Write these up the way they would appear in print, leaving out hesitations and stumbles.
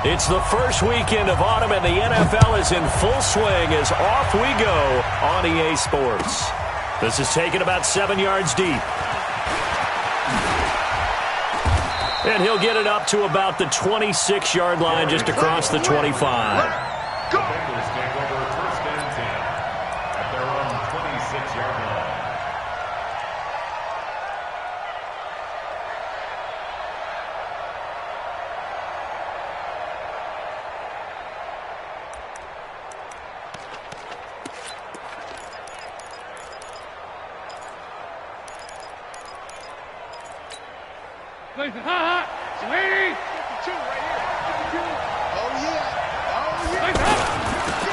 It's the first weekend of autumn, and the NFL is in full swing as off we go on EA Sports. This is taken about 7 yards deep. And he'll get it up to about the 26-yard line, just across the 25. The Bengals take over first and 10 at their own 26-yard line.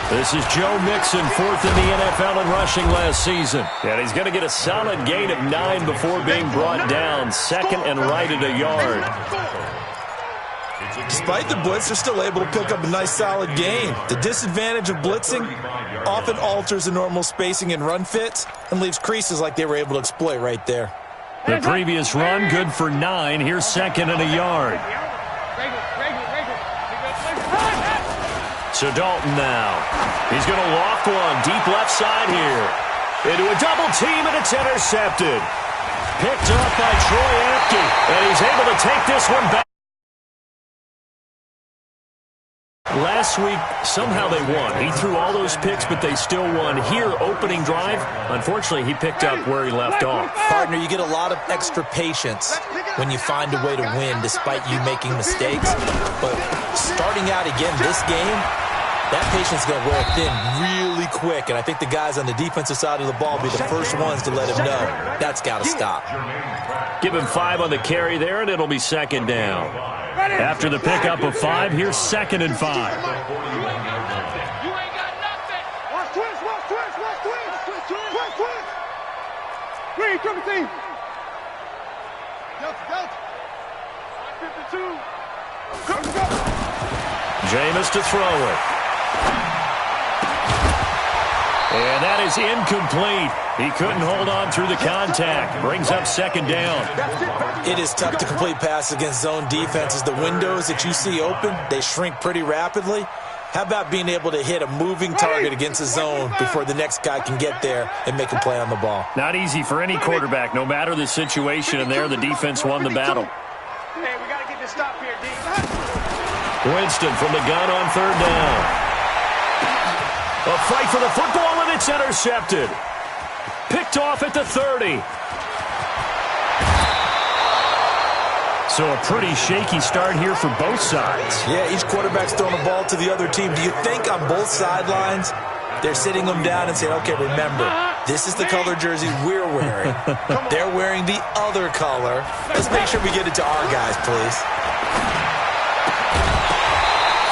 This is Joe Mixon, fourth in the NFL in rushing last season. And he's going to get a solid gain of 9 before being brought down, second and right at a yard. Despite the blitz, they're still able to pick up a nice solid gain. The disadvantage of blitzing often alters the normal spacing and run fits and leaves creases like they were able to exploit right there. The previous run, good for 9. Here's second and a yard. So Dalton now. He's going to loft one deep left side here. Into a double team, and it's intercepted. Picked up by Troy Apke, and he's able to take this one back. Last week, somehow they won. He threw all those picks, but they still won. Here, opening drive, unfortunately, he picked up where he left off. Partner, you get a lot of extra patience when you find a way to win despite you making mistakes. But starting out again this game, that patience is going to wear thin really quick, and I think the guys on the defensive side of the ball will be the first ones to let him know that's got to stop. Give him 5 on the carry there, and it'll be second down. After the pickup of 5, here's second and 5. You ain't got nothing. Watch twins. Green, triple team. Delta. 52. Jameis to throw it. And that is incomplete. He couldn't hold on through the contact. Brings up second down. It is tough to complete passes against zone defenses. The windows that you see open, they shrink pretty rapidly. How about being able to hit a moving target against a zone before the next guy can get there and make a play on the ball? Not easy for any quarterback, no matter the situation. And there, the defense won the battle. Hey, we got to get this stop here, D. Winston from the gun on third down. A fight for the football, and it's intercepted. Picked off at the 30. So a pretty shaky start here for both sides. Yeah, each quarterback's throwing the ball to the other team. Do you think on both sidelines they're sitting them down and saying, okay, remember, this is the color jersey we're wearing. They're wearing the other color. Let's make sure we get it to our guys, please.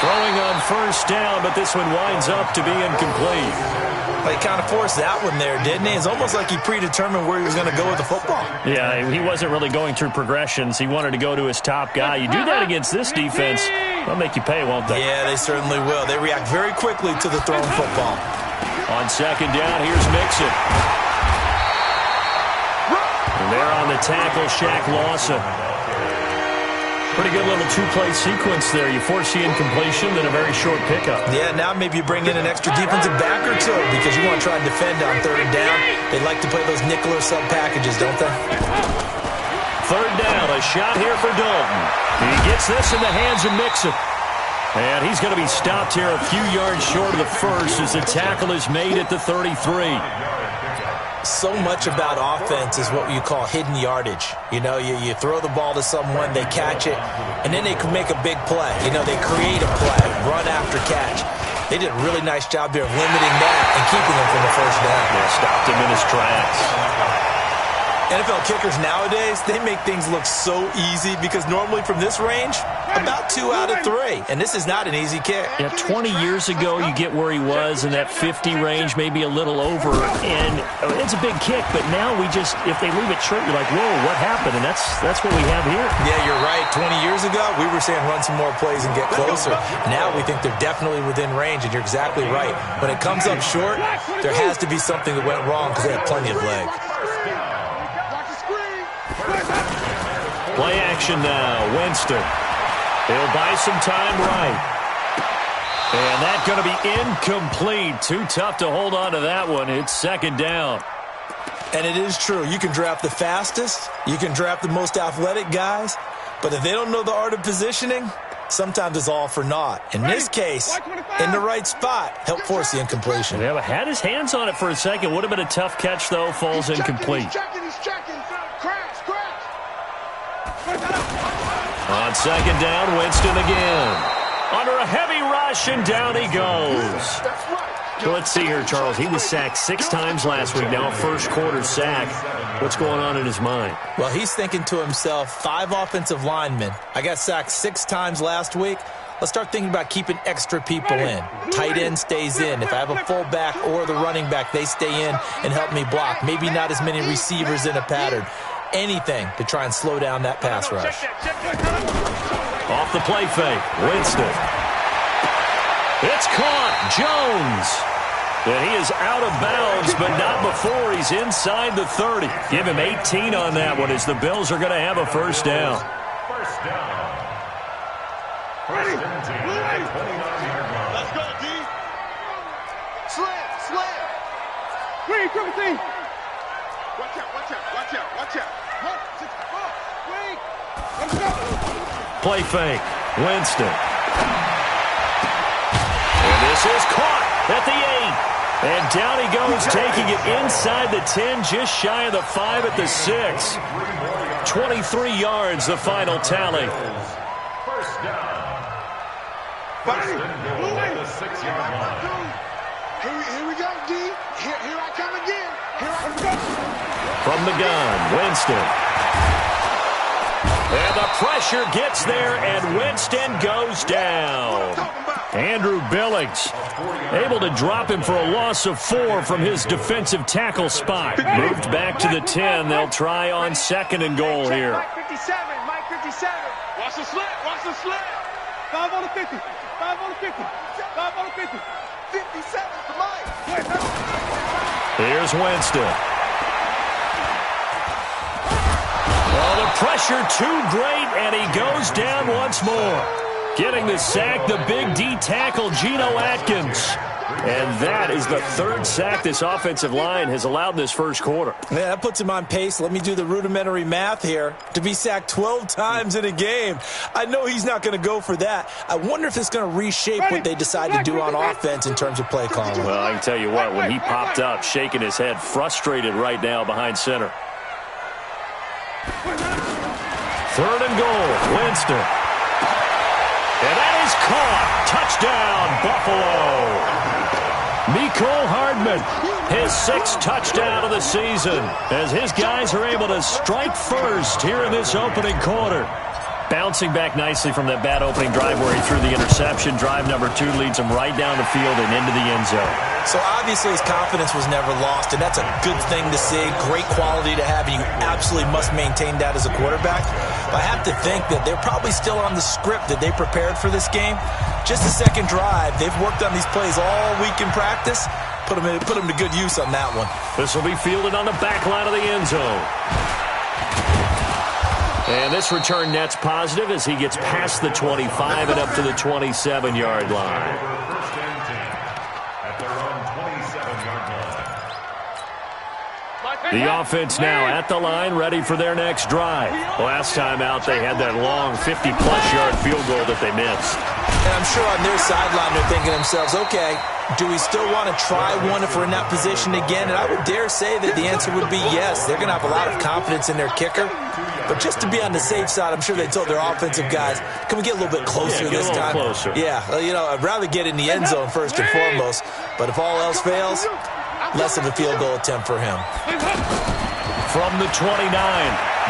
Throwing on first down, but this one winds up to be incomplete. He kind of forced that one there, didn't he? It's almost like he predetermined where he was going to go with the football. Yeah, he wasn't really going through progressions. He wanted to go to his top guy. You do that against this defense, they'll make you pay, won't they? Yeah, they certainly will. They react very quickly to the thrown football. On second down, here's Mixon. And there on the tackle, Shaq Lawson. Pretty good little two-play sequence there. You force the incompletion, then a very short pickup. Yeah, now maybe you bring in an extra defensive back or two because you want to try and defend on third down. They like to play those nickel or sub packages, don't they? Third down, a shot here for Dalton. He gets this in the hands of Mixon. And he's going to be stopped here a few yards short of the first as the tackle is made at the 33. So much about offense is what you call hidden yardage. You know, you throw the ball to someone, they catch it, and then they can make a big play. You know, they create a play, run after catch. They did a really nice job there of limiting that and keeping him from the first down. Yeah, stopped him in his tracks. NFL kickers nowadays, they make things look so easy because normally from this range, about 2 out of 3. And this is not an easy kick. Yeah, 20 years ago, you get where he was in that 50 range, maybe a little over. And it's a big kick, but now we just, if they leave it short, you're like, whoa, what happened? And that's what we have here. Yeah, you're right. 20 years ago, we were saying run some more plays and get closer. Now we think they're definitely within range, and you're exactly right. When it comes up short, there has to be something that went wrong because they have plenty of leg. Play action now. Winston. He'll buy some time right. And that's going to be incomplete. Too tough to hold on to that one. It's second down. And it is true. You can draft the fastest. You can draft the most athletic guys. But if they don't know the art of positioning, sometimes it's all for naught. In this case, in the right spot, help force the incompletion. Yeah, had his hands on it for a second. Would have been a tough catch, though. Falls incomplete. He's checking. Crash. On second down, Winston again. Under a heavy rush, and down he goes. So let's see here, Charles. He was sacked 6 times last week. Now a first-quarter sack. What's going on in his mind? Well, he's thinking to himself, 5 offensive linemen. I got sacked 6 times last week. Let's start thinking about keeping extra people in. Tight end stays in. If I have a fullback or the running back, they stay in and help me block. Maybe not as many receivers in a pattern. Anything to try and slow down that pass rush. Off the play fake, Winston. It's caught, Jones. And he is out of bounds, but not before he's inside the 30. Give him 18 on that one as the Bills are going to have a first down. First down. First and 10. 29-yard line. Let's go, D. Slam. Green, triple team. Watch out. Green. Let's go. Play fake, Winston. And this is caught at the 8. And down he goes, taking it inside the 10, just shy of the 5 at the 6. 23 yards, the final tally. First down. First and goal at the 6-yard line. Here we go, D. Here I come again. From the gun, Winston. And the pressure gets there, and Winston goes down. Andrew Billings able to drop him for a loss of 4 from his defensive tackle spot. Moved back to the 10. They'll try on second and goal here. Mike 57. Watch the slip. 5 on the 50. 57 to Mike. Here's Winston. Oh, the pressure too great, and he goes down once more. Getting the sack, the big D tackle, Geno Atkins. And that is the 3rd sack this offensive line has allowed this first quarter. Yeah, that puts him on pace. Let me do the rudimentary math here. To be sacked 12 times in a game, I know he's not going to go for that. I wonder if it's going to reshape what they decide to do on offense in terms of play calling. Well, I can tell you what, when he popped up, shaking his head, frustrated right now behind center. 3rd and goal, Winston. And that is caught. Touchdown, Buffalo. Mecole Hardman, his 6th touchdown of the season, as his guys are able to strike first here in this opening quarter. Bouncing back nicely from that bad opening drive where he threw the interception. Drive number 2 leads him right down the field and into the end zone. So obviously his confidence was never lost, and that's a good thing to see. Great quality to have, and you absolutely must maintain that as a quarterback. But I have to think that they're probably still on the script that they prepared for this game. Just the second drive. They've worked on these plays all week in practice. Put them to good use on that one. This will be fielded on the back line of the end zone. And this return net's positive as he gets past the 25 and up to the 27-yard line. First and 10 at their own 27-yard line. The offense now at the line, ready for their next drive. Last time out, they had that long 50-plus yard field goal that they missed. And I'm sure on their sideline they're thinking to themselves, okay, do we still want to try one if we're in that position again? And I would dare say that the answer would be yes. They're going to have a lot of confidence in their kicker. But just to be on the safe side, I'm sure they told their offensive guys, can we get a little bit closer this time? Closer. Yeah, I'd rather get in the end zone first and foremost. But if all else fails, less of a field goal attempt for him. From the 29,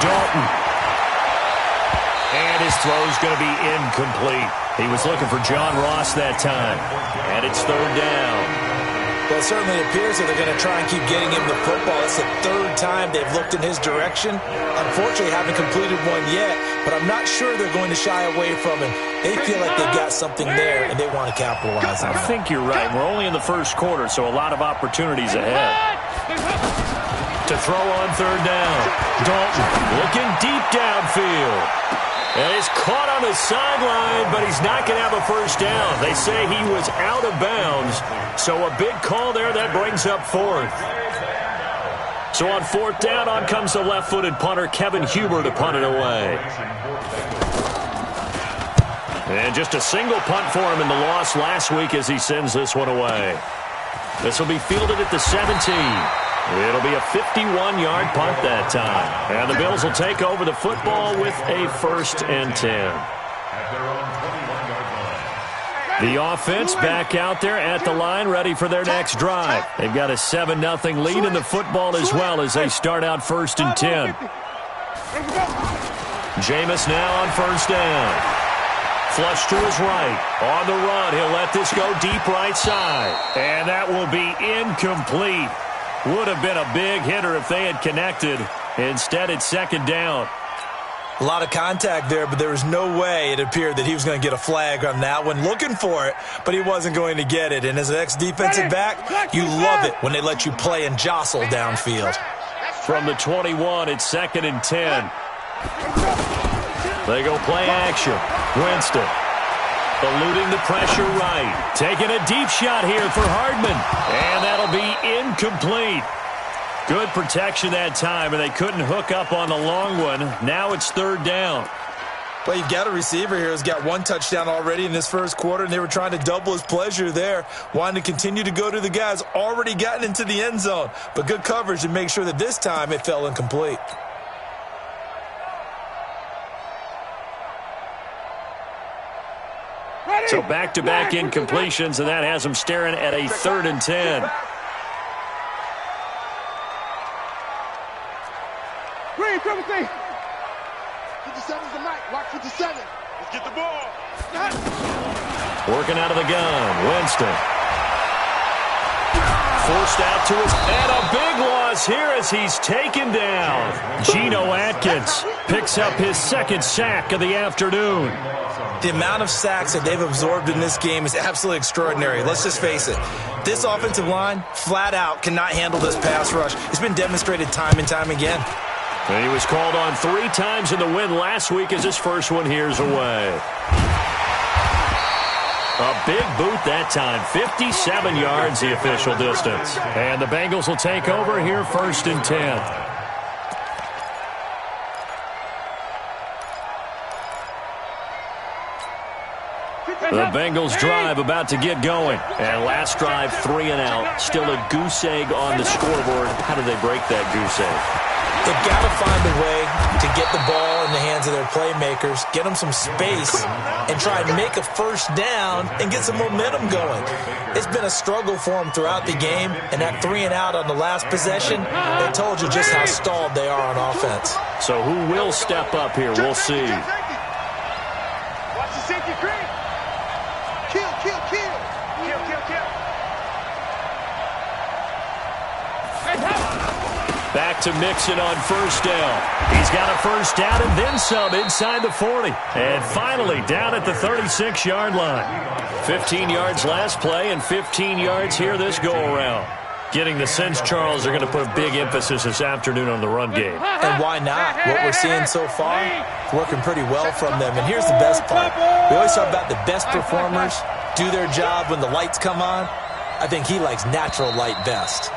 Dalton. And his throw's going to be incomplete. He was looking for John Ross that time. And it's 3rd down. Well, it certainly appears that they're going to try and keep getting him the football. It's the 3rd time they've looked in his direction. Unfortunately, haven't completed one yet, but I'm not sure they're going to shy away from him. They feel like they've got something there, and they want to capitalize on it. I think you're right. We're only in the first quarter, so a lot of opportunities ahead. To throw on 3rd down. Dalton looking deep downfield. And he's caught on the sideline, but he's not going to have a first down. They say he was out of bounds. So a big call there that brings up fourth. So on fourth down, on comes the left-footed punter, Kevin Huber, to punt it away. And just a single punt for him in the loss last week as he sends this one away. This will be fielded at the 17. It'll be a 51-yard punt that time. And the Bills will take over the football with a 1st and 10. The offense back out there at the line, ready for their next drive. They've got a 7-0 lead in the football as well as they start out 1st and 10. Jameis now on 1st down. Flush to his right. On the run, he'll let this go deep right side. And that will be incomplete. Would have been a big hitter if they had connected. Instead, it's 2nd down. A lot of contact there, but there was no way it appeared that he was going to get a flag on that one. Looking for it, but he wasn't going to get it. And as an ex-defensive back, you love it when they let you play and jostle downfield. From the 21, it's 2nd and 10. They go play action. Winston eluding the pressure right. Taking a deep shot here for Hardman. And that'll be incomplete. Good protection that time, and they couldn't hook up on the long one. Now it's 3rd down. Well, you've got a receiver here who's got 1 touchdown already in this first quarter, and they were trying to double his pleasure there, wanting to continue to go to the guys already gotten into the end zone. But good coverage to make sure that this time it fell incomplete. So back-to-back incompletions, and that has them staring at a 3rd and 10. Green, 57's the mic. Watch 57. Let's get the ball. Working out of the gun. Winston. Forced out to his... And a big loss here as he's taken down. Geno Atkins picks up his 2nd sack of the afternoon. The amount of sacks that they've absorbed in this game is absolutely extraordinary. Let's just face it. This offensive line, flat out, cannot handle this pass rush. It's been demonstrated time and time again. And he was called on 3 times in the win last week as his first one here's away. A big boot that time. 57 yards the official distance. And the Bengals will take over here 1st and 10. The Bengals drive about to get going. And last drive, 3 and out. Still a goose egg on the scoreboard. How do they break that goose egg? They've got to find a way to get the ball in the hands of their playmakers, get them some space, and try and make a 1st down and get some momentum going. It's been a struggle for them throughout the game, and that 3 and out on the last possession, they told you just how stalled they are on offense. So who will step up here? We'll see. Watch the safety green. Kill. Back to Mixon on 1st down. He's got a 1st down and then some inside the 40. And finally down at the 36-yard line. 15 yards last play and 15 yards here this go-around. Getting the sense, Charles, they're going to put a big emphasis this afternoon on the run game. And why not? What we're seeing so far, it's working pretty well from them. And here's the best part. We always talk about the best performers do their job when the lights come on. I think he likes natural light best.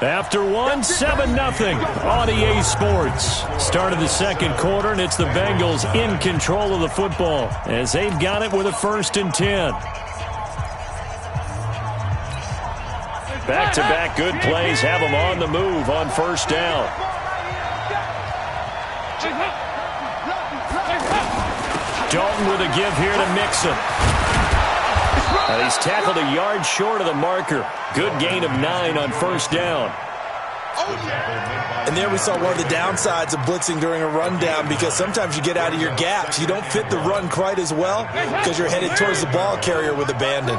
After 7-0 on EA Sports. Start of the 2nd quarter, and it's the Bengals in control of the football as they've got it with a 1st and 10. Back-to-back good plays have them on the move on 1st down. Dalton with a give here to Mixon. He's tackled a yard short of the marker. Good gain of 9 on 1st down. And there we saw one of the downsides of blitzing during a rundown, because sometimes you get out of your gaps. You don't fit the run quite as well because you're headed towards the ball carrier with abandon.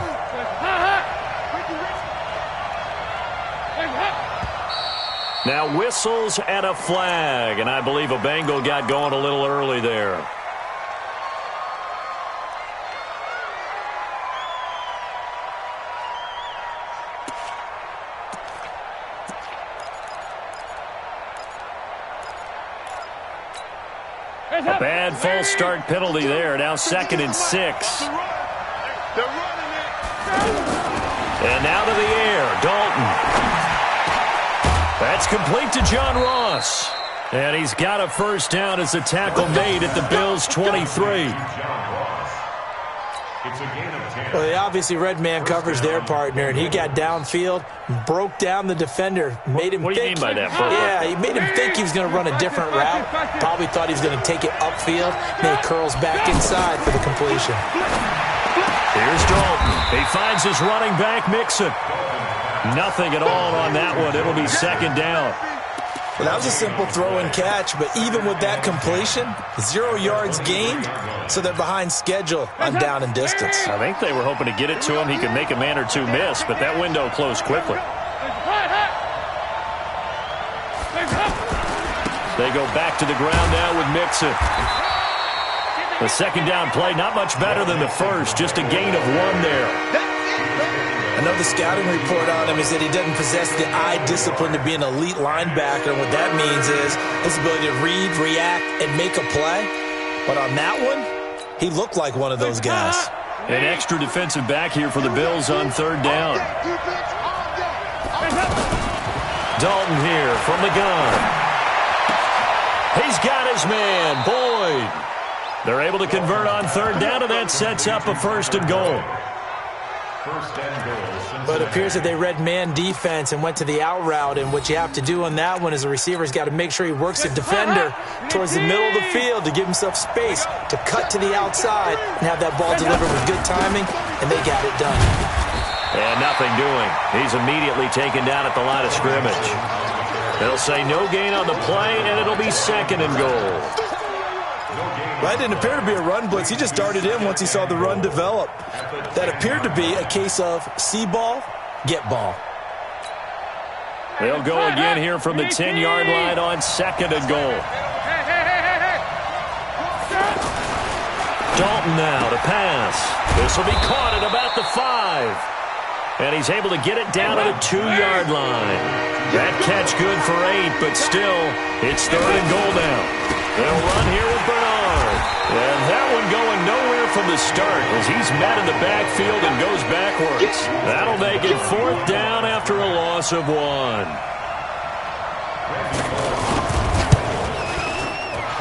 Now whistles and a flag, and I believe a Bengal got going a little early there. A bad false start penalty there. Now 2nd and 6. And now to the air, Dalton. That's complete to John Ross. And he's got a first down as a tackle made at the Bills' 23. Well, they obviously read man coverage their partner, and he got downfield, broke down the defender, made him What do you think. mean by that, bro? Yeah, he made him think he was going to run a different route. Probably thought he was going to take it upfield, and he curls back inside for the completion. Here's Dalton. He finds his running back, Mixon. Nothing at all on that one. It'll be 2nd down. Well, that was a simple throw and catch, but even with that completion, 0 yards gained, so they're behind schedule on down and distance. I think they were hoping to get it to him. He could make a man or two miss, but that window closed quickly. They go back to the ground now with Mixon. The 2nd down play, not much better than the first, just a gain of 1 there. I know the scouting report on him is that he doesn't possess the eye discipline to be an elite linebacker, and what that means is his ability to read, react, and make a play. But on that one, he looked like one of those guys. An extra defensive back here for the Bills on 3rd down. Dalton here from the gun. He's got his man, Boyd. They're able to convert on 3rd down, and that sets up a 1st and goal. But it appears that they read man defense and went to the out route, and what you have to do on that one is the receiver's got to make sure he works the defender towards the middle of the field to give himself space to cut to the outside and have that ball delivered with good timing, and they got it done. And nothing doing. He's immediately taken down at the line of scrimmage. They'll say no gain on the play, and it'll be 2nd and goal. Well, that didn't appear to be a run blitz. He just darted in once he saw the run develop. That appeared to be a case of see ball, get ball. They'll go again here from the 10-yard line on 2nd and goal. Dalton now to pass. This will be caught at about the 5. And he's able to get it down at the 2-yard line. That catch good for 8, but still, it's 3rd and goal now. They'll run here with Bernard. And that one going nowhere from the start as he's met in the backfield and goes backwards. That'll make it 4th down after a loss of 1.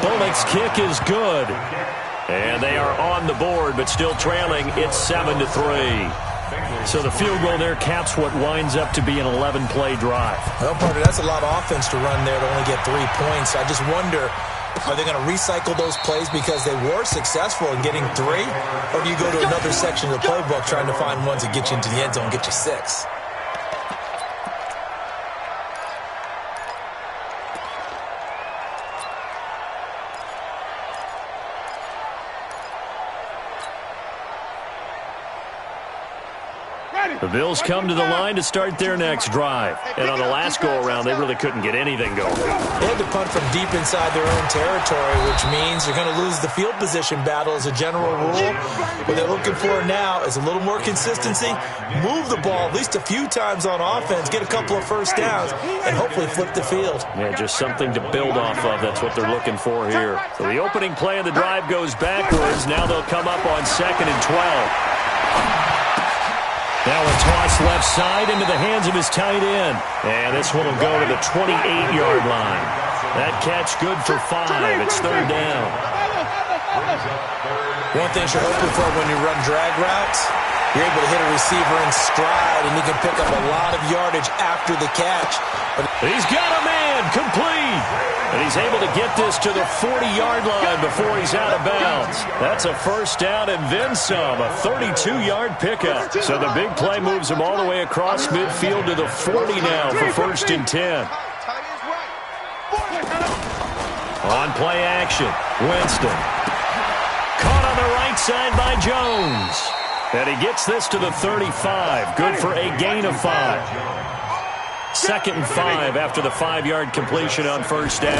Bullock's kick is good. And they are on the board, but still trailing. It's 7-3. So the field goal there caps what winds up to be an 11-play drive. Well, partner, that's a lot of offense to run there to only get 3 points. I just wonder, are they going to recycle those plays because they were successful in getting 3? Or do you go to another section of the playbook trying to find ones that get you into the end zone and get you 6? The Bills come to the line to start their next drive. And on the last go-around, they really couldn't get anything going. They had to punt from deep inside their own territory, which means you're going to lose the field position battle as a general rule. What they're looking for now is a little more consistency, move the ball at least a few times on offense, get a couple of first downs, and hopefully flip the field. Yeah, just something to build off of. That's what they're looking for here. So the opening play of the drive goes backwards. Now they'll come up on 2nd and 12. Now a toss left side into the hands of his tight end. And this one will go to the 28-yard line. That catch good for 5. It's 3rd down. One thing you're hoping for when you run drag routes, you're able to hit a receiver in stride, and he can pick up a lot of yardage after the catch. But he's got a man, complete. And he's able to get this to the 40-yard line before he's out of bounds. That's a first down and then some, a 32-yard pickup. So the big play moves him all the way across midfield to the 40 now for 1st and 10. On play action, Winston. Caught on the right side by Jones. And he gets this to the 35. Good for a gain of 5. 2nd and 5 after the 5-yard completion on first down.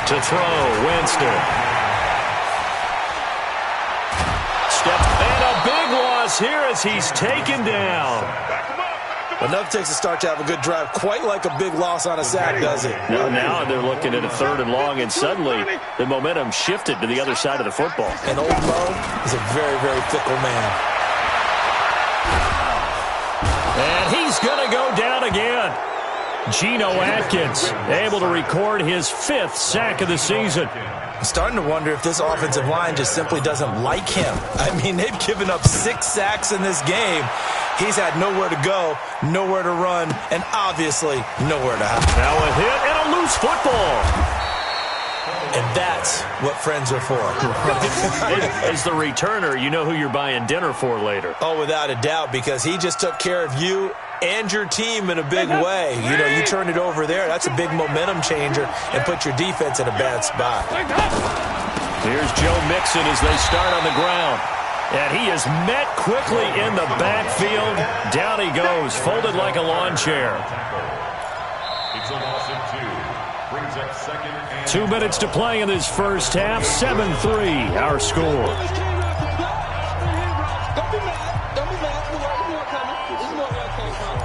To throw, Winston. And a big loss here as he's taken down. Enough takes a start to have a good drive, quite like a big loss on a sack, does it? Now they're looking at a 3rd and long, and suddenly the momentum shifted to the other side of the football. And old Mo is a very, very fickle man. And he's going to go down again. Geno Atkins able to record his 5th sack of the season. I'm starting to wonder if this offensive line just simply doesn't like him. I mean, they've given up 6 sacks in this game. He's had nowhere to go, nowhere to run, and obviously nowhere to hide. Now a hit and a loose football. And that's what friends are for. As the returner, you know who you're buying dinner for later. Oh, without a doubt, because he just took care of you and your team in a big way. You know, you turn it over there, that's a big momentum changer and put your defense in a bad spot. Here's Joe Mixon as they start on the ground. And he is met quickly in the backfield. Down he goes, folded like a lawn chair. It's a loss of 2. Brings up 2nd and 2 minutes to play in this first half. 7-3, our score. Don't be mad. Don't be mad. There's more coming. There's more where it came from.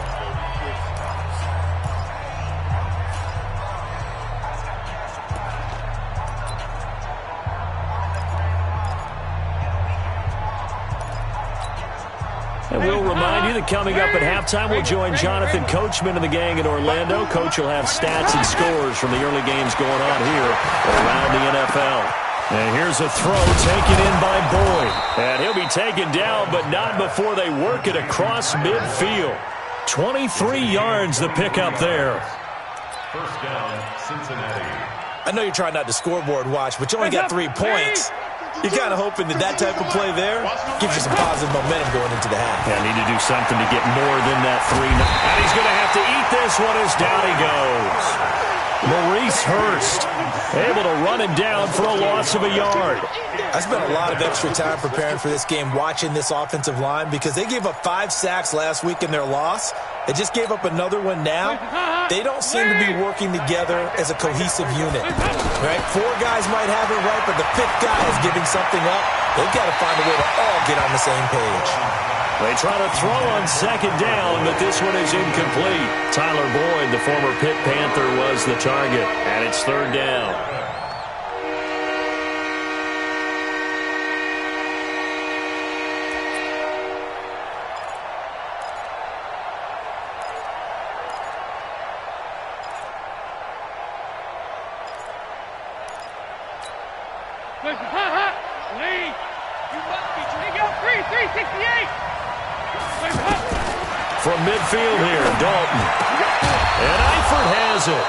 And we'll remind you that coming up at halftime, we'll join Jonathan Coachman and the gang in Orlando. Coach will have stats and scores from the early games going on here around the NFL. And here's a throw taken in by Boyd. And he'll be taken down, but not before they work it across midfield. 23 yards the pickup there. First down, Cincinnati. I know you're trying not to scoreboard watch, but you only got 3 points. You're kind of hoping that type of play there gives you some positive momentum going into the half. Yeah, need to do something to get more than that 3. And he's going to have to eat this one as down he goes. Maurice Hurst able to run him down for a loss of a yard. I spent a lot of extra time preparing for this game watching this offensive line because they gave up 5 sacks last week in their loss. They just gave up another one now. They don't seem to be working together as a cohesive unit. Right? 4 guys might have it right, but the 5th guy is giving something up. They've got to find a way to all get on the same page. They try to throw on 2nd down, but this one is incomplete. Tyler Boyd, the former Pitt Panther, was the target, and it's 3rd down. From midfield here, Dalton. And Eifert has it.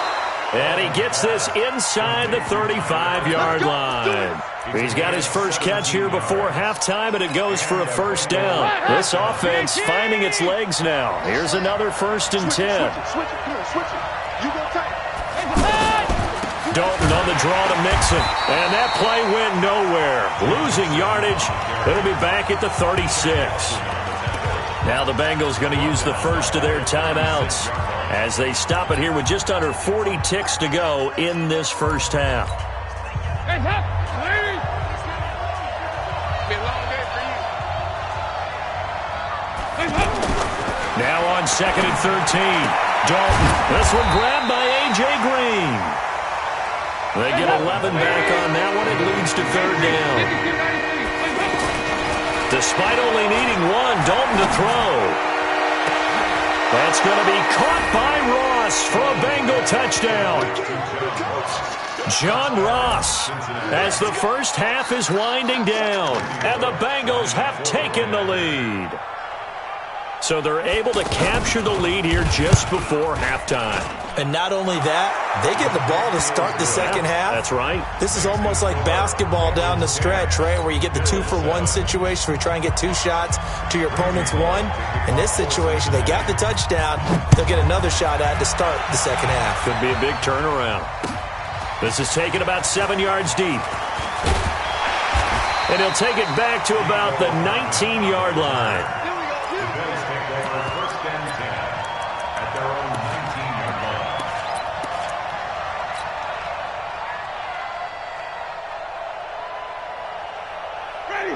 And he gets this inside the 35-yard line. He's got his first catch here before halftime, and it goes for a 1st down. This offense finding its legs now. Here's another 1st and 10. Dalton on the draw to Mixon. And that play went nowhere. Losing yardage. It'll be back at the 36. Now the Bengals going to use the first of their timeouts as they stop it here with just under 40 ticks to go in this first half. Now on 2nd and 13. Dalton. This one grabbed by A.J. Green. They get 11 back on that one. It leads to 3rd down. Despite only needing 1, Dalton to throw. That's going to be caught by Ross for a Bengal touchdown. John Ross, as the first half is winding down, and the Bengals have taken the lead. So they're able to capture the lead here just before halftime. And not only that, they get the ball to start the second half. That's right. This is almost like basketball down the stretch, right, where you get the 2-for-1 situation where you try and get 2 shots to your opponent's 1. In this situation, they got the touchdown. They'll get another shot at to start the second half. Could be a big turnaround. This is taken about 7 yards deep. And he'll take it back to about the 19-yard line.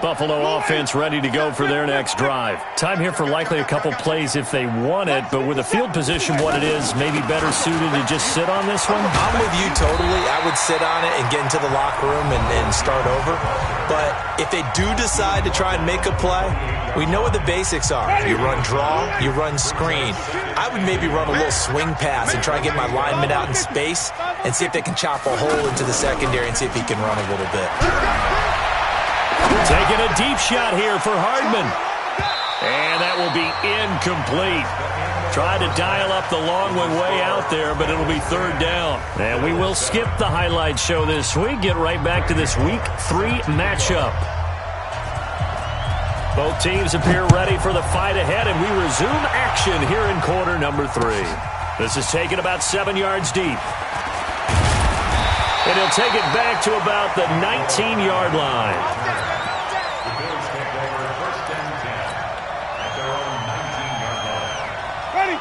Buffalo offense ready to go for their next drive. Time here for likely a couple plays if they want it, but with the field position what it is, maybe better suited to just sit on this one? I'm with you totally. I would sit on it and get into the locker room and start over. But if they do decide to try and make a play, we know what the basics are. You run draw, you run screen. I would maybe run a little swing pass and try and get my lineman out in space and see if they can chop a hole into the secondary and see if he can run a little bit. Taking a deep shot here for Hardman. And that will be incomplete. Tried to dial up the long one way out there, but it'll be third down. And we will skip the highlight show this week. Get right back to this Week 3 matchup. Both teams appear ready for the fight ahead, and we resume action here in quarter number 3. This is taken about 7 yards deep. And he'll take it back to about the 19-yard line.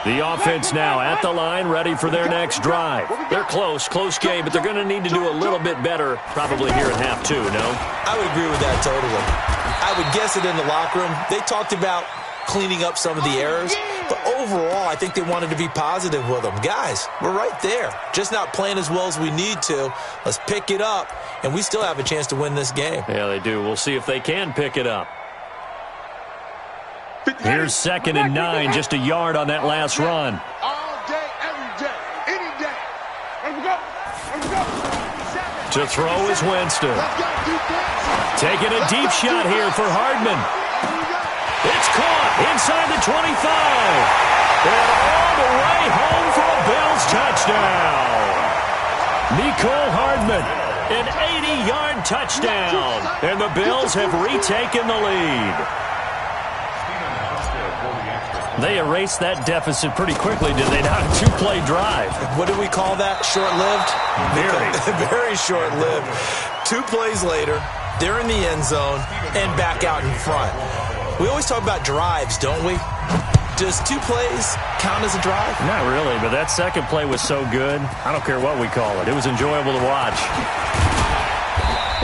The offense now at the line, ready for their next drive. They're close game, but they're going to need to do a little bit better probably here in half 2, no? I would agree with that totally. I would guess it in the locker room. They talked about cleaning up some of the errors, but overall, I think they wanted to be positive with them. Guys, we're right there. Just not playing as well as we need to. Let's pick it up, and we still have a chance to win this game. Yeah, they do. We'll see if they can pick it up. Here's 2nd and 9, just a yard on that last run. All day, every day, any day. Let's go. To throw is Winston. Taking a deep shot here for Hardman. It's caught inside the 25. And all the way home for a Bills touchdown. Nicole Hardman, an 80-yard touchdown. And the Bills have retaken the lead. They erased that deficit pretty quickly, did they not? A 2-play drive. What do we call that? Short-lived? Very short-lived. 2 plays later, they're in the end zone and back out in front. We always talk about drives, don't we? Does 2 plays count as a drive? Not really, but that second play was so good. I don't care what we call it. It was enjoyable to watch.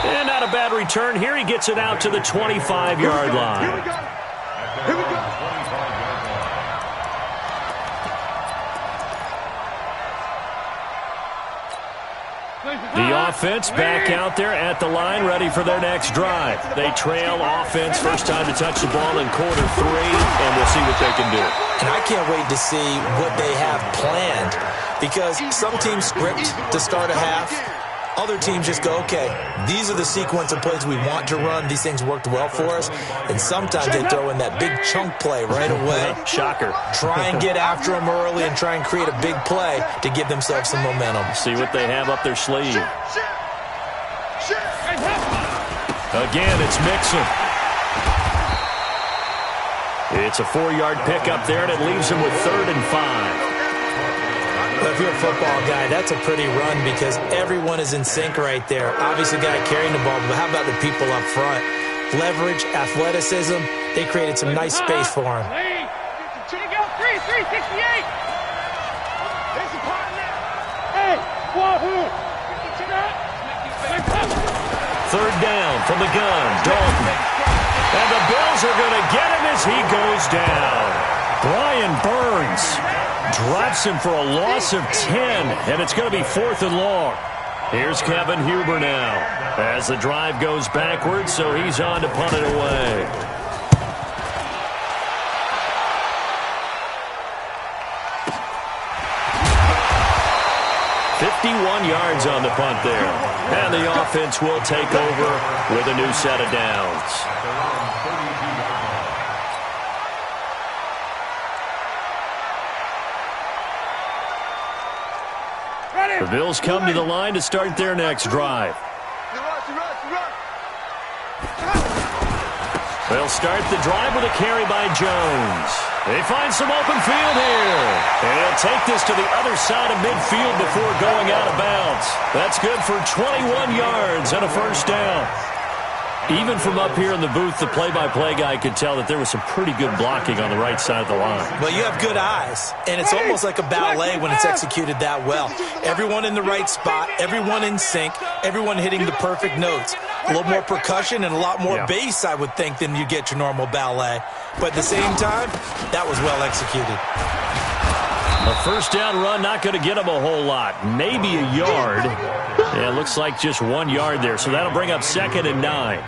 And not a bad return. Here he gets it out to the 25-yard line. Here we go. The offense back out there at the line, ready for their next drive. They trail offense, first time to touch the ball in quarter 3, and we'll see what they can do. And I can't wait to see what they have planned, because some teams script to start a half. Other teams just go, okay, these are the sequence of plays we want to run. These things worked well for us. And sometimes they throw in that big chunk play right away. Shocker. Try and get after them early and try and create a big play to give themselves some momentum. See what they have up their sleeve. Again, it's Mixon. It's a 4-yard pickup there, and it leaves him with 3rd and 5. Well, if you're a football guy, that's a pretty run because everyone is in sync right there. Obviously, the guy carrying the ball, but how about the people up front? Leverage, athleticism, they created some nice space for him. 368. Hey, 3rd down from the gun, Dalton. And the Bills are going to get him as he goes down. Brian Burns drops him for a loss of 10, and it's going to be 4th and long. Here's Kevin Huber now as the drive goes backwards, so he's on to punt it away. "51 yards on the punt there. And the offense will take over with a new set of downs. The Bills come to the line to start their next drive. They'll start the drive with a carry by Jones. They find some open field here. And he'll take this to the other side of midfield before going out of bounds. That's good for 21 yards and a 1st down. Even from up here in the booth, the play-by-play guy could tell that there was some pretty good blocking on the right side of the line. Well, you have good eyes, and it's almost like a ballet when it's executed that well. Everyone in the right spot, everyone in sync, everyone hitting the perfect notes. A little more percussion and a lot more bass, I would think, than you get your normal ballet. But at the same time, that was well executed. A first down run, not going to get him a whole lot. Maybe a yard. Yeah, it looks like just 1 yard there. So that'll bring up 2nd and 9.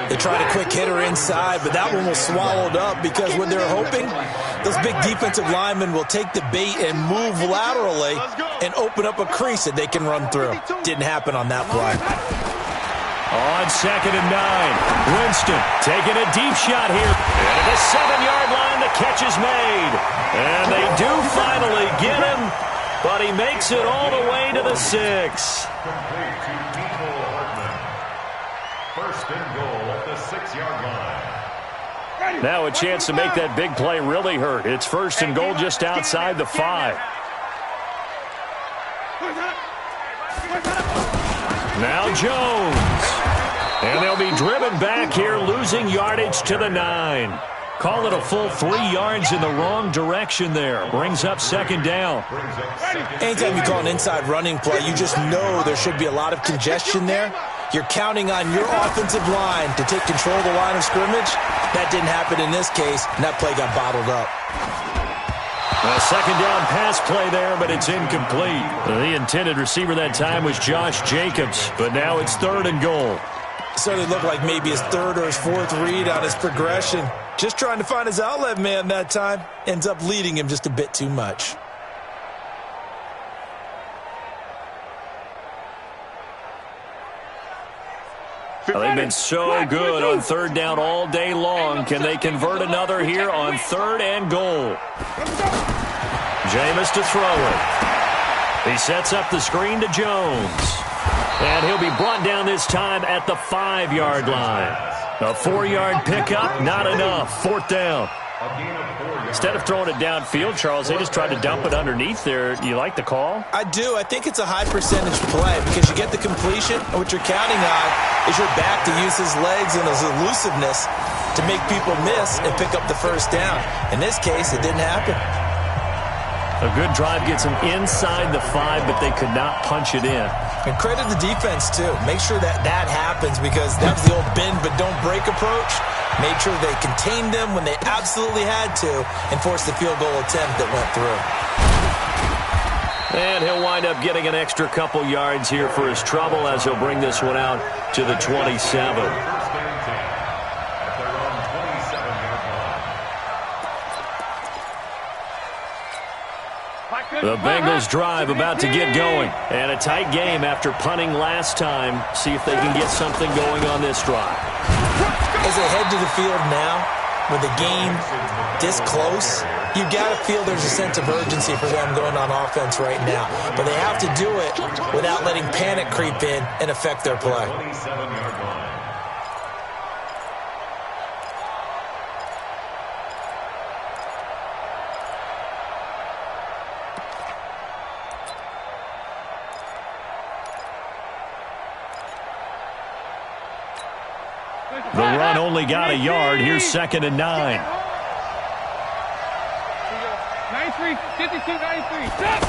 They tried a quick hitter inside, but that one was swallowed up because what they're hoping, those big defensive linemen will take the bait and move laterally and open up a crease that they can run through. Didn't happen on that play. On 2nd and 9, Winston taking a deep shot here. And at the 7-yard line, the catch is made. And they do finally get him, but he makes it all the way to the 6. Complete to Nico Hartman. First and goal at the 6-yard line. Now a chance to make that big play really hurt. It's 1st and goal just outside the 5. Now Jones. And they'll be driven back here, losing yardage to the 9. Call it a full 3 yards in the wrong direction there. Brings up 2nd down. Anytime you call an inside running play, you just know there should be a lot of congestion there. You're counting on your offensive line to take control of the line of scrimmage. That didn't happen in this case, and that play got bottled up. A 2nd down pass play there, but it's incomplete. The intended receiver that time was Josh Jacobs, but now it's 3rd and goal. Certainly looked like maybe his 3rd or his 4th read on his progression. Just trying to find his outlet man that time. Ends up leading him just a bit too much. Well, they've been so good on 3rd down all day long. Can they convert another here on 3rd and goal? Jameis to throw it. He sets up the screen to Jones. And he'll be brought down this time at the 5-yard line. A 4-yard pickup, not enough. 4th down. Instead of throwing it downfield, Charles, they just tried to dump it underneath there. You like the call? I do. I think it's a high percentage play because you get the completion, and what you're counting on is your back to use his legs and his elusiveness to make people miss and pick up the 1st down. In this case, it didn't happen. A good drive gets them inside the 5, but they could not punch it in. And credit the defense, too. Make sure that happens because that was the old bend but don't break approach. Made sure they contained them when they absolutely had to and forced the field goal attempt that went through. And he'll wind up getting an extra couple yards here for his trouble as he'll bring this one out to the 27. The Bengals drive about to get going. And a tight game after punting last time. See if they can get something going on this drive. As they head to the field now, with the game this close, you got to feel there's a sense of urgency for them going on offense right now. But they have to do it without letting panic creep in and affect their play. The run only got a yard. Here's 2nd and 9. 93, 52, 93. Stop!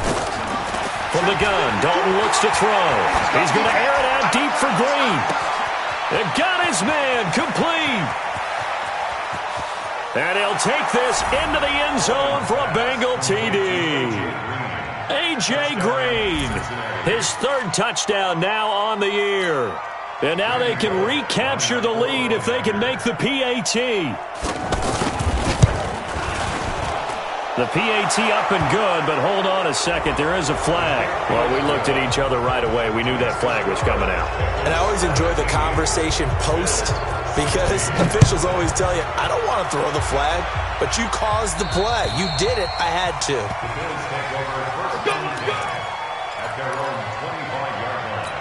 From the gun, Dalton looks to throw. He's going to air it out deep for Green. It got his man complete. And he'll take this into the end zone for a Bengal TD. A.J. Green, his 3rd touchdown now on the year. And now they can recapture the lead if they can make the PAT. The PAT up and good, but hold on a second. There is a flag. Well, we looked at each other right away. We knew that flag was coming out. And I always enjoy the conversation post because officials always tell you, I don't want to throw the flag, but you caused the play. You did it. I had to. At their own 25-yard line.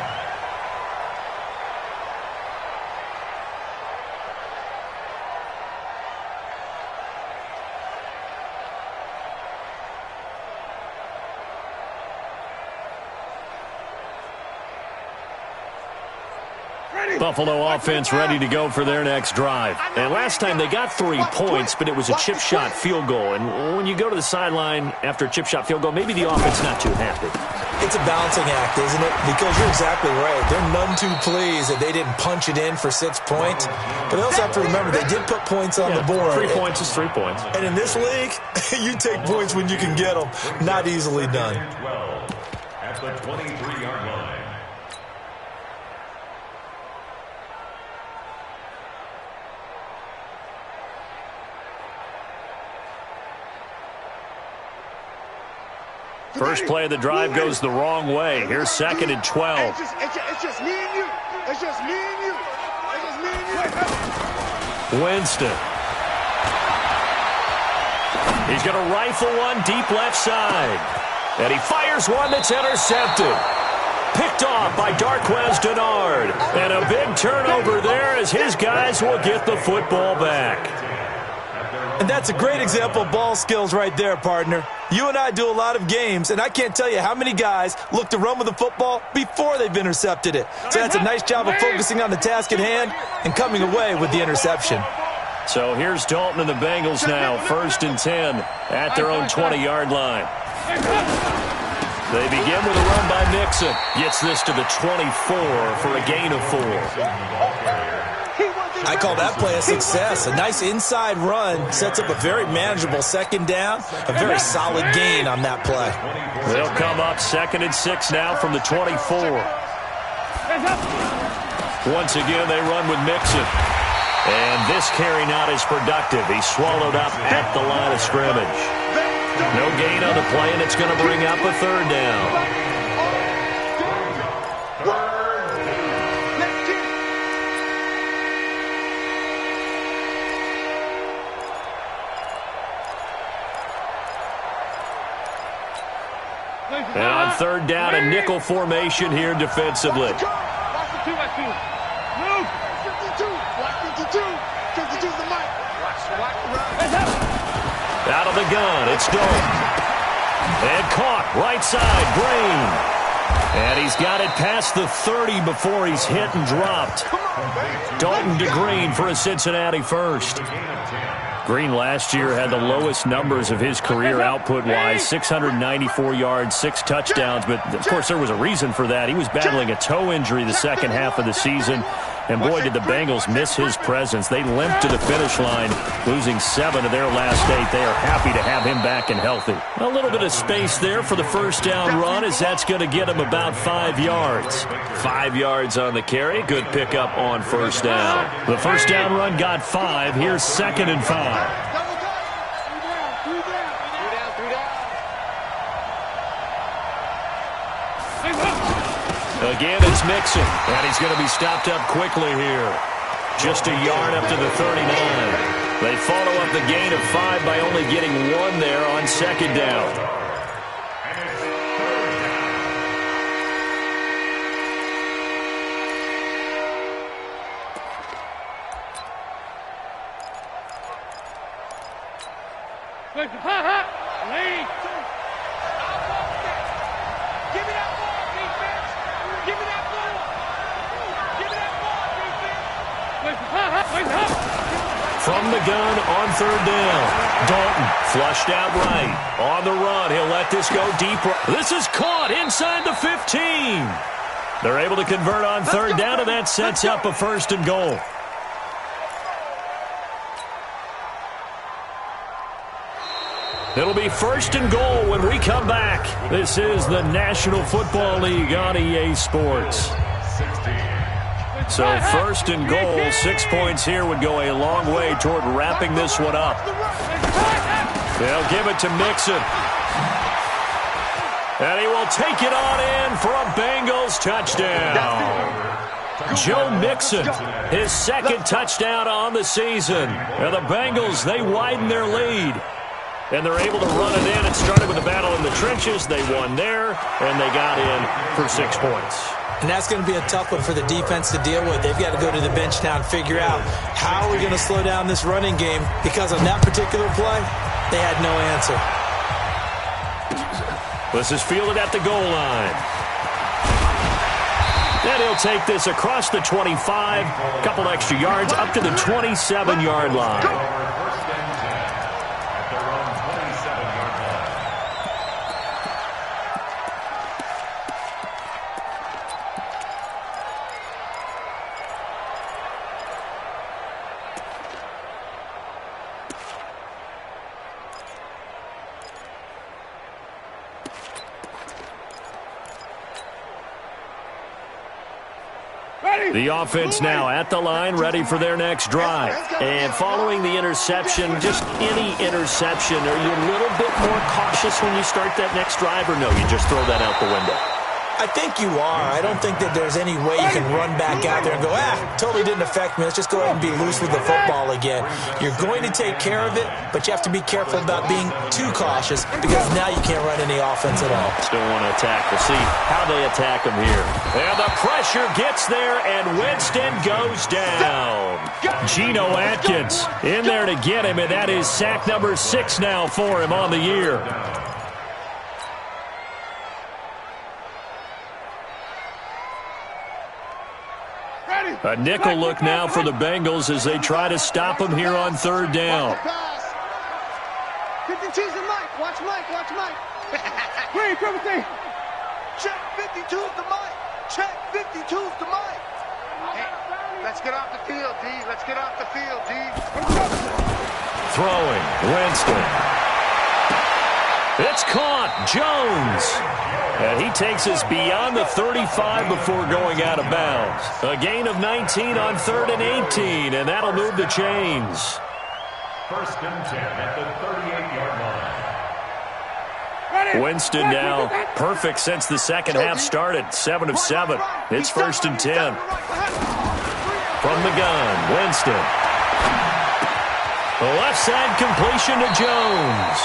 Buffalo offense ready to go for their next drive. And last time they got 3 points, but it was a chip shot field goal. And when you go to the sideline after a chip shot field goal, maybe the offense not too happy. It's a balancing act, isn't it? Because you're exactly right. They're none too pleased that they didn't punch it in for 6 points. But they also have to remember they did put points on the board. 3 points is 3 points. And in this league, you take points when you can get them. Not easily done. 12 at the 23-yard line. First play of the drive goes the wrong way. Here's 2nd and 12. It's just me and you. It's just me and you. It's just me and you. Winston. He's going to rifle one deep left side. And he fires one that's intercepted. Picked off by Darquez Denard. And a big turnover there as his guys will get the football back. And that's a great example of ball skills right there, partner. You and I do a lot of games, and I can't tell you how many guys look to run with the football before they've intercepted it. So that's a nice job of focusing on the task at hand and coming away with the interception. So here's Dalton and the Bengals now, 1st and 10 at their own 20-yard line. They begin with a run by Mixon. Gets this to the 24 for a gain of 4. I call that play a success. A nice inside run sets up a very manageable 2nd down. A very solid gain on that play. They'll come up 2nd and 6 now from the 24. Once again, they run with Mixon. And this carry not as productive. He's swallowed up at the line of scrimmage. No gain on the play, and it's going to bring up a 3rd down. And on 3rd down, a nickel formation here defensively. Watch the 2 by 2. Move. 52. Watch 52. 52's the mic. Watch the run. Out of the gun, it's Dalton. And caught, right side, Green. And he's got it past the 30 before he's hit and dropped. Dalton to Green for a Cincinnati first. Green last year had the lowest numbers of his career output-wise, 694 yards, 6 touchdowns. But, of course, there was a reason for that. He was battling a toe injury the second half of the season. And, boy, did the Bengals miss his presence. They limped to the finish line, losing 7 of their last 8. They are happy to have him back and healthy. A little bit of space there for the first down run, as that's going to get him about 5 yards. 5 yards on the carry. Good pickup on first down. The first down run got 5. Here's 2nd and 5. Again, it's Mixon, and he's going to be stopped up quickly here. Just a yard up to the 39. They follow up the gain of 5 by only getting 1 there on 2nd down. From the gun on 3rd down. Dalton flushed out right. On the run, he'll let this go deep. This is caught inside the 15. They're able to convert on 3rd down, and that sets up a 1st and goal. It'll be 1st and goal when we come back. This is the National Football League on EA Sports. So 1st and goal, 6 points here would go a long way toward wrapping this one up. They'll give it to Mixon. And he will take it on in for a Bengals touchdown. Joe Mixon, his 2nd touchdown on the season. And the Bengals, they widen their lead. And they're able to run it in. It started with a battle in the trenches. They won there, and they got in for 6 points. And that's going to be a tough one for the defense to deal with. They've got to go to the bench now and figure out how are we going to slow down this running game, because on that particular play, they had no answer. This is fielded at the goal line. And he'll take this across the 25, a couple extra yards, up to the 27-yard line. First and 10 at their own 27-yard line. The offense now at the line, ready for their next drive. And following the interception, just any interception, are you a little bit more cautious when you start that next drive, or no, you just throw that out the window? I think you are. I don't think that there's any way you can run back out there and go, totally didn't affect me. Let's just go ahead and be loose with the football again. You're going to take care of it, but you have to be careful about being too cautious because now you can't run any offense at all. Still want to attack. We'll see how they attack him here. And the pressure gets there, and Winston goes down. Geno Atkins in there to get him, and that is sack number 6 now for him on the year. A nickel look now for the Bengals as they try to stop him here on 3rd down. 52's the Mike. Watch Mike. Watch Mike. Wait, everything. Check 52's the Mike. Check 52's the Mike. Hey, let's get off the field, D. Let's get off the field, D. Throwing. Winston. It's caught. Jones. And he takes us beyond the 35 before going out of bounds. A gain of 19 on 3rd and 18, and that'll move the chains. First and 10 at the 38-yard line. Winston now perfect since the second half started. 7 of 7. It's 1st and 10. From the gun, Winston. The left side completion to Jones.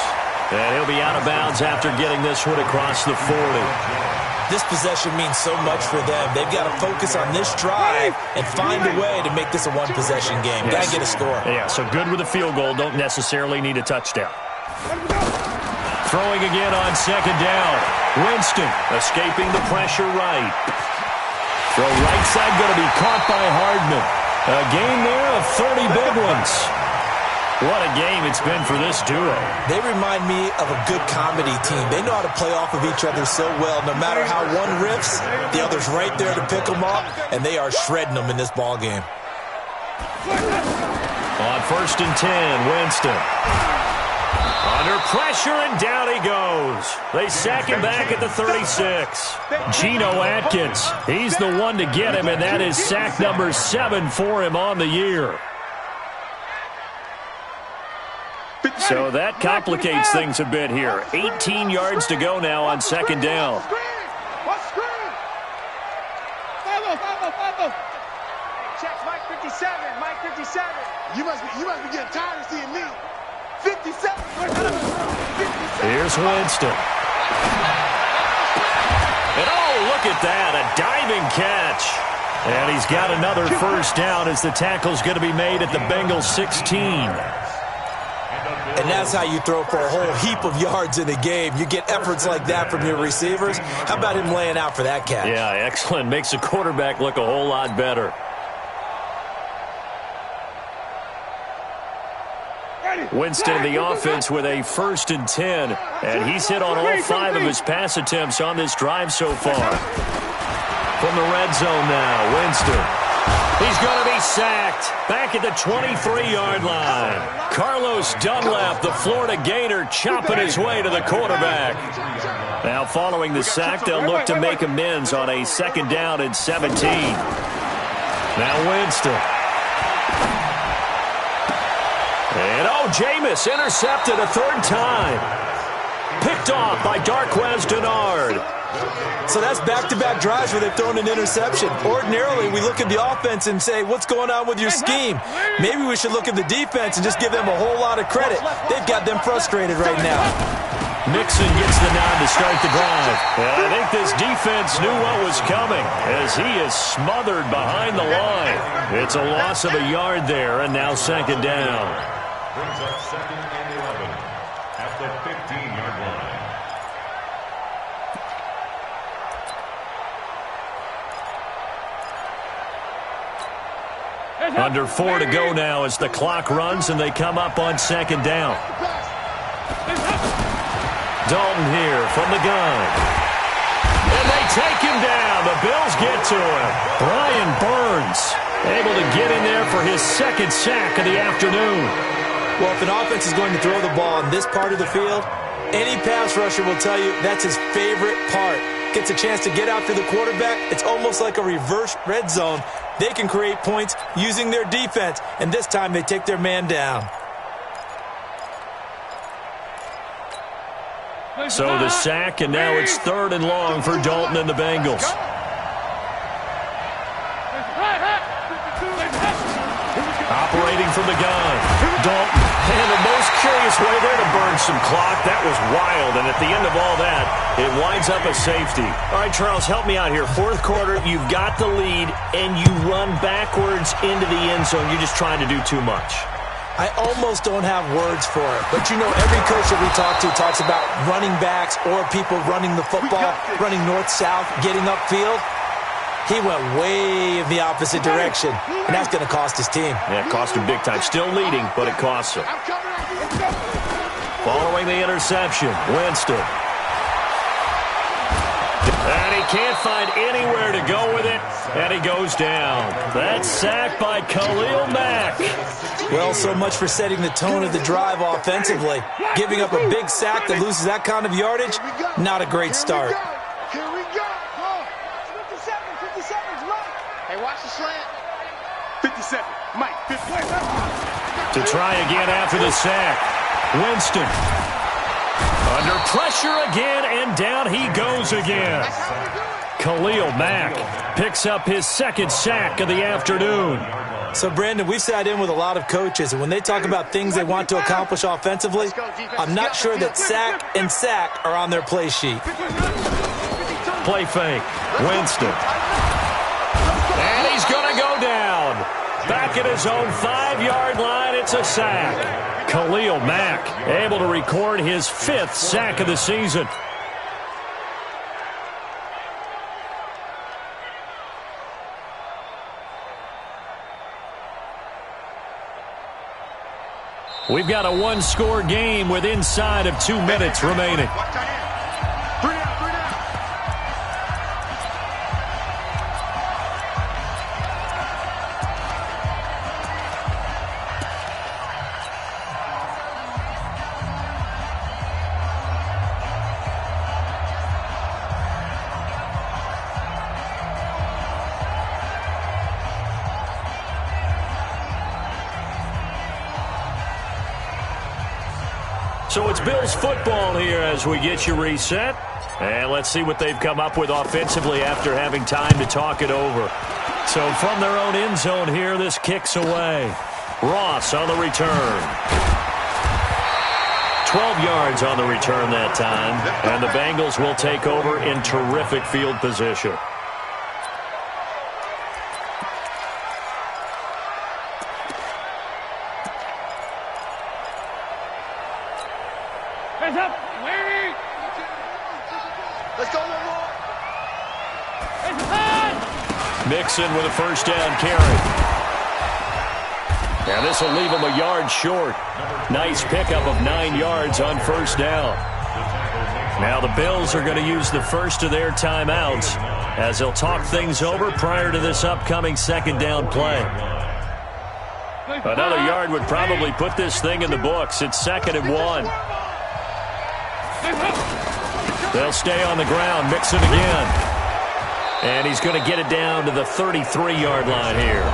And he'll be out of bounds after getting this one across the 40. This possession means so much for them. They've got to focus on this drive and find a way to make this a one-possession game. Got to get a score. Yeah, so good with a field goal. Don't necessarily need a touchdown. Throwing again on 2nd down. Winston escaping the pressure right. Throw right side going to be caught by Hardman. A gain there of 30 big ones. What a game it's been for this duo. They remind me of a good comedy team. They know how to play off of each other so well. No matter how one riffs, the other's right there to pick them up, and they are shredding them in this ball game. On 1st and 10, Winston. Under pressure, and down he goes. They sack him back at the 36. Geno Atkins, he's the one to get him, and that is sack number 7 for him on the year. So that complicates things a bit here. 18 yards to go now on 2nd down. Check Mike 57. Mike 57. You must be getting tired of seeing me. 57. Here's Winston. And oh, look at that, a diving catch. And he's got another 1st down as the tackle's going to be made at the Bengals 16. And that's how you throw for a whole heap of yards in a game. You get efforts like that from your receivers. How about him laying out for that catch? Yeah, excellent. Makes the quarterback look a whole lot better. Winston, the offense, with a 1st and 10. And he's hit on all 5 of his pass attempts on this drive so far. From the red zone now, Winston. He's going to be sacked back at the 23-yard line. Carlos Dunlap, the Florida Gator, chopping his way to the quarterback. Now following the sack, they'll look to make amends on a 2nd down and 17. Now Winston. And Jameis intercepted a 3rd time. Picked off by Darquez Dennard. So that's back-to-back drives where they've thrown an interception. Ordinarily, we look at the offense and say, what's going on with your scheme? Maybe we should look at the defense and just give them a whole lot of credit. They've got them frustrated right now. Mixon gets the nod to start the drive. And I think this defense knew what was coming as he is smothered behind the line. It's a loss of a yard there, and now 2nd down. Brings up 2nd and 11 at the 15-yard line. Under 4 to go now as the clock runs and they come up on second down. Dalton here from the gun. And they take him down. The Bills get to him. Brian Burns able to get in there for his second sack of the afternoon. Well, if an offense is going to throw the ball in this part of the field, any pass rusher will tell you that's his favorite part. Gets a chance to get after the quarterback. It's almost like a reverse red zone. They can create points using their defense, and this time they take their man down. So the sack, and now it's 3rd and long for Dalton and the Bengals. Operating from the gun, Dalton. And the most curious way there to burn some clock. That was wild, and at the end of all that, it winds up a safety. All right, Charles, help me out here. 4th quarter, you've got the lead, and you run backwards into the end zone. You're just trying to do too much. I almost don't have words for it. But, you know, every coach that we talk to talks about running backs or people running the football, running north-south, getting upfield. He went way in the opposite direction, and that's going to cost his team. Yeah, it cost him big time. Still leading, but it costs him. Following the interception, Winston. And he can't find anywhere to go with it, and he goes down. That's sacked by Khalil Mack. Well, so much for setting the tone of the drive offensively. Giving up a big sack that loses that kind of yardage, not a great start. Here we go. 57, Mike. Hey, watch the slant. 57, Mike. 57. To try again after the sack. Winston. Under pressure again, and down he goes again. Khalil Mack picks up his 2nd sack of the afternoon. So, Brandon, we've sat in with a lot of coaches, and when they talk about things they want to accomplish offensively, I'm not sure that sack and sack are on their play sheet. Play fake. Winston. And he's going to go down. Back at his own 5-yard line, it's a sack. Khalil Mack able to record his 5th sack of the season. We've got a 1-score game with inside of 2 minutes remaining. So it's Bills football here as we get you reset. And let's see what they've come up with offensively after having time to talk it over. So from their own end zone here, this kicks away. Ross on the return. 12 yards on the return that time. And the Bengals will take over in terrific field position. Mixon with a 1st down carry. And this will leave him a yard short. Nice pickup of 9 yards on 1st down. Now the Bills are going to use the first of their timeouts as they'll talk things over prior to this upcoming 2nd down play. Another yard would probably put this thing in the books. It's 2nd and 1. They'll stay on the ground. Mixon again. And he's going to get it down to the 33-yard line here.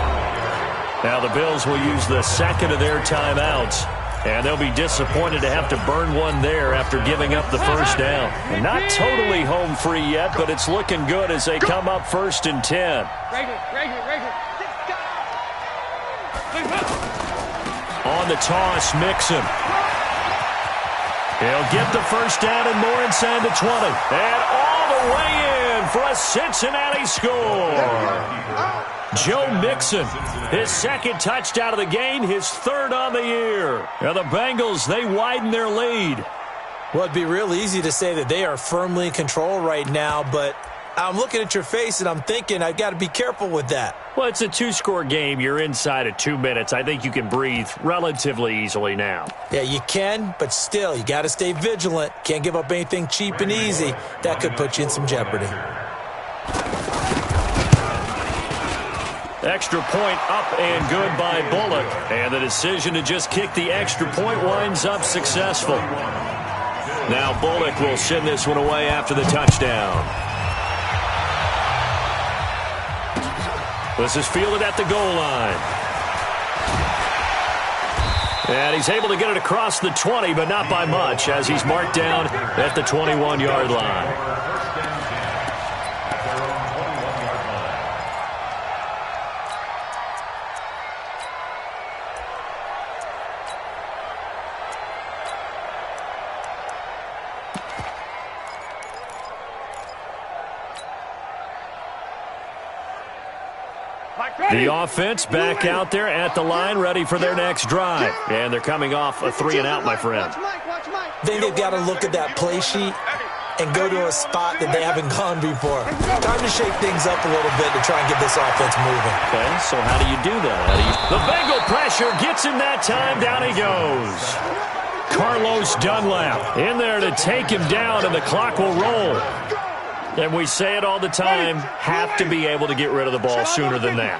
Now the Bills will use the 2nd of their timeouts. And they'll be disappointed to have to burn one there after giving up the 1st down. And not totally home free yet, but it's looking good as they come up 1st and 10. On the toss, Mixon. He'll get the 1st down and more inside the 20. And all the way in for a Cincinnati score. Joe Mixon, his 2nd touchdown of the game, his 3rd on the year. Now the Bengals, they widen their lead. Well, it'd be real easy to say that they are firmly in control right now, but I'm looking at your face, and I'm thinking I've got to be careful with that. Well, it's a two-score game. You're inside of 2 minutes. I think you can breathe relatively easily now. Yeah, you can, but still, you got to stay vigilant. Can't give up anything cheap and easy. That could put you in some jeopardy. Extra point up and good by Bullock. And the decision to just kick the extra point winds up successful. Now Bullock will send this one away after the touchdown. This is fielded at the goal line. And he's able to get it across the 20, but not by much, as he's marked down at the 21-yard line. The offense back out there at the line, ready for their next drive. And they're coming off a 3-and-out, my friend. I think they've got to look at that play sheet and go to a spot that they haven't gone before. Time to shake things up a little bit to try and get this offense moving. Okay, so how do you do that? The Bengal pressure gets him that time. Down he goes. Carlos Dunlap in there to take him down, and the clock will roll. And we say it all the time, have to be able to get rid of the ball sooner than that.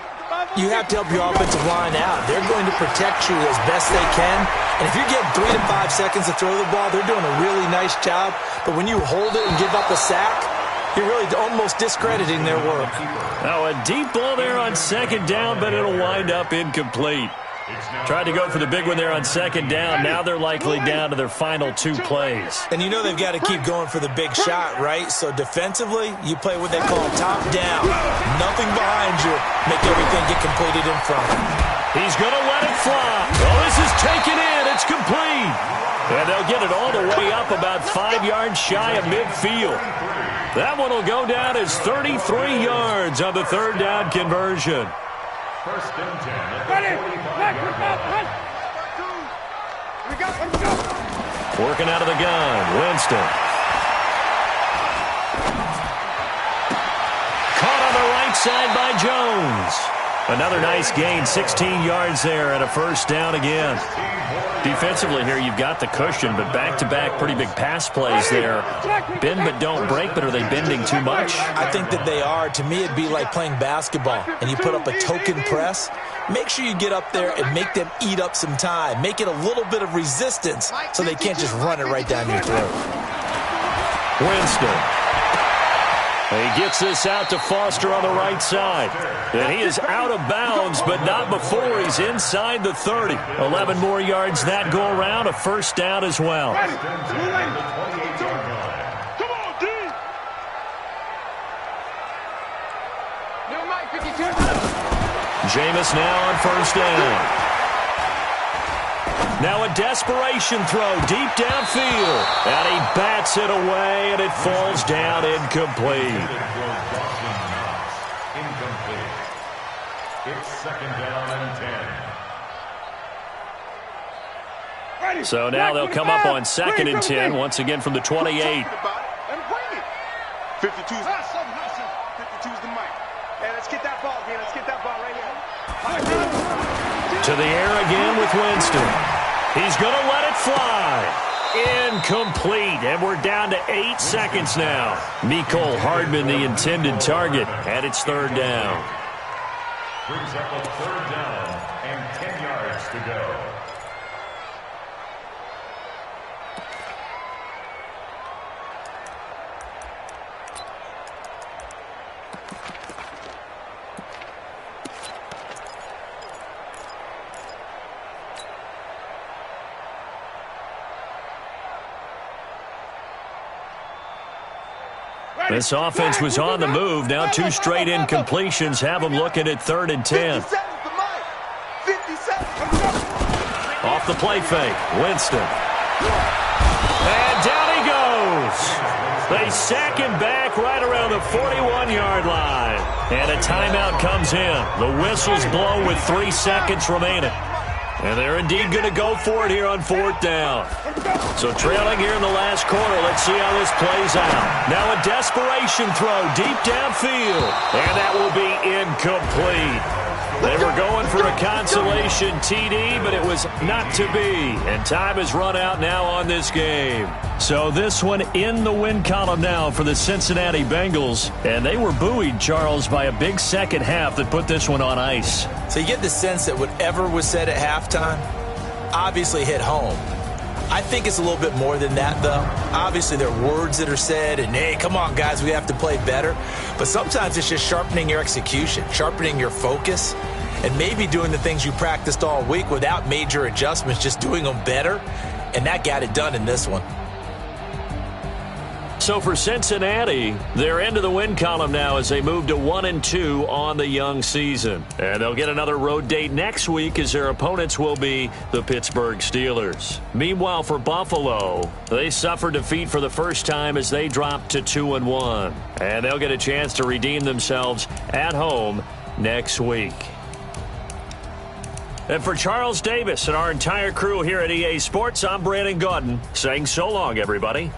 You have to help your offensive line out. They're going to protect you as best they can. And if you're getting 3 to 5 seconds to throw the ball, they're doing a really nice job. But when you hold it and give up a sack, you're really almost discrediting their work. Now a deep ball there on second down, but it'll wind up incomplete. Tried to go for the big one there on second down. Now they're likely down to their final 2 plays. And you know they've got to keep going for the big shot, right? So defensively, you play what they call top down. Nothing behind you. Make everything get completed in front. He's going to let it fly. Oh, this is taken in. It's complete. And they'll get it all the way up about 5 yards shy of midfield. That one will go down as 33 yards on the third down conversion. First and 10 at the 45. Working out of the gun, Winston. Caught on the right side by Jones. Another nice gain, 16 yards there and a first down again. Defensively here, you've got the cushion, but back-to-back pretty big pass plays there. Bend but don't break, but are they bending too much? I think that they are. To me, it'd be like playing basketball, and you put up a token press. Make sure you get up there and make them eat up some time. Make it a little bit of resistance so they can't just run it right down your throat. Winston. He gets this out to Foster on the right side. And he is out of bounds, but not before he's inside the 30. 11 more yards that go around, a first down as well. Jameis now on first down. Now a desperation throw deep downfield. And he bats it away, and it falls down incomplete. It's second down and 10. So now they'll come up on second and 10, once again from the 28. 52's the mic. Hey, let's get that ball again. Let's get that ball right here. To the air again with Winston. He's going to let it fly. Incomplete. And we're down to 8 seconds now. Mecole Hardman, the intended target, and it's third down. Brings up a third down and 10 yards to go. This offense was on the move. Now 2 straight incompletions have them looking at third and 10. Off the play fake, Winston. And down he goes. They sack him back right around the 41-yard line. And a timeout comes in. The whistles blow with 3 seconds remaining. And they're indeed going to go for it here on 4th down. So trailing here in the last quarter. Let's see how this plays out. Now a desperation throw deep downfield. And that will be incomplete. They were going for a consolation TD, but it was not to be. And time has run out now on this game. So this one in the win column now for the Cincinnati Bengals. And they were buoyed, Charles, by a big second half that put this one on ice. So you get the sense that whatever was said at halftime obviously hit home. I think it's a little bit more than that, though. Obviously, there are words that are said, and, hey, come on, guys, we have to play better. But sometimes it's just sharpening your execution, sharpening your focus, and maybe doing the things you practiced all week without major adjustments, just doing them better. And that got it done in this one. So for Cincinnati, they're into the win column now as they move to 1-2 on the young season. And they'll get another road date next week as their opponents will be the Pittsburgh Steelers. Meanwhile, for Buffalo, they suffered defeat for the first time as they dropped to 2-1. And they'll get a chance to redeem themselves at home next week. And for Charles Davis and our entire crew here at EA Sports, I'm Brandon Gaudin saying so long, everybody.